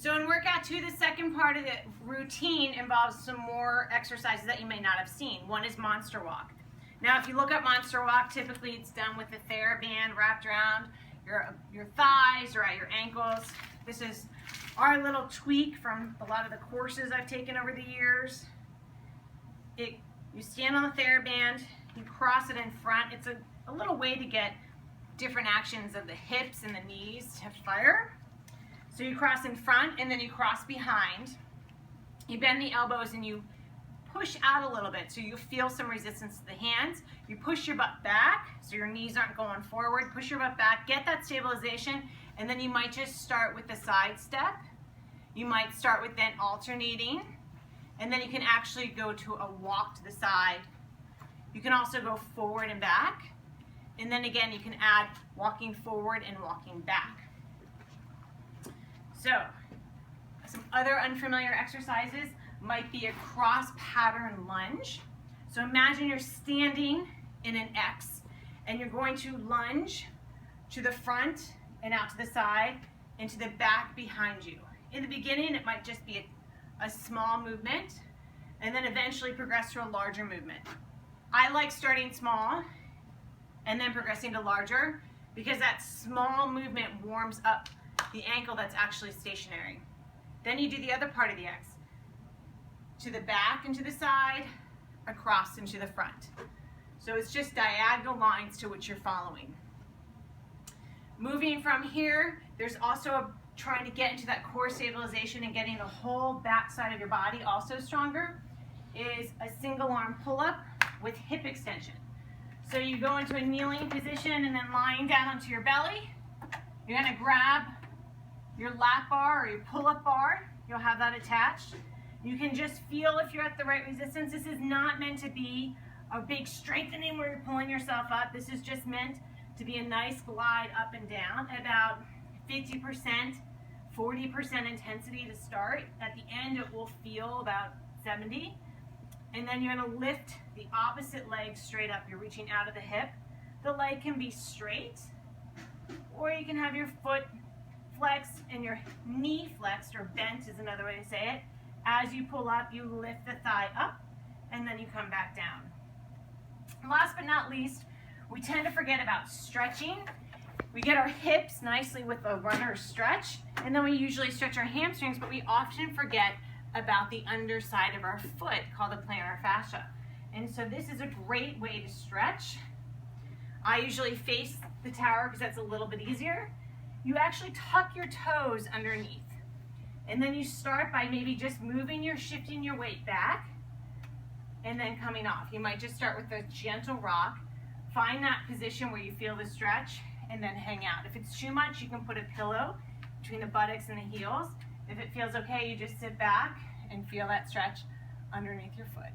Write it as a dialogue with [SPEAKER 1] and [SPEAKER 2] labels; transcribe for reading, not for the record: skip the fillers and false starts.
[SPEAKER 1] So in workout 2, the second part of the routine involves some more exercises that you may not have seen. One is monster walk. Now if you look at monster walk, typically it's done with the TheraBand wrapped around your thighs or at your ankles. This is our little tweak from a lot of the courses I've taken over the years. You stand on the TheraBand, you cross it in front. It's a little way to get different actions of the hips and the knees to fire. So you cross in front and then you cross behind. You bend the elbows and you push out a little bit so you feel some resistance to the hands. You push your butt back so your knees aren't going forward. Push your butt back, get that stabilization, and then you might just start with the side step. You might start with then alternating, and then you can actually go to a walk to the side. You can also go forward and back, and then again you can add walking forward and walking back. So, some other unfamiliar exercises might be a cross pattern lunge. So imagine you're standing in an X and you're going to lunge to the front and out to the side and to the back behind you. In the beginning it might just be a small movement and then eventually progress to a larger movement. I like starting small and then progressing to larger because that small movement warms up the ankle that's actually stationary. Then you do the other part of the X. To the back and to the side, across and to the front. So it's just diagonal lines to which you're following. Moving from here, there's also trying to get into that core stabilization and getting the whole back side of your body also stronger, is a single arm pull-up with hip extension. So you go into a kneeling position and then lying down onto your belly. You're going to grab your lap bar or your pull-up bar. You'll have that attached. You can just feel if you're at the right resistance. This is not meant to be a big strengthening where you're pulling yourself up. This is just meant to be a nice glide up and down, about 50%, 40% intensity to start. At the end it will feel about 70. And then you're going to lift the opposite leg straight up. You're reaching out of the hip. The leg can be straight, or you can have your foot flexed and your knee flexed, or bent is another way to say it. As you pull up, you lift the thigh up, and then you come back down. Last but not least, we tend to forget about stretching. We get our hips nicely with a runner's stretch, and then we usually stretch our hamstrings, but we often forget about the underside of our foot, called the plantar fascia. And so this is a great way to stretch. I usually face the tower because that's a little bit easier. You actually tuck your toes underneath. And then you start by maybe just shifting your weight back and then coming off. You might just start with a gentle rock. Find that position where you feel the stretch and then hang out. If it's too much, you can put a pillow between the buttocks and the heels. If it feels okay, you just sit back and feel that stretch underneath your foot.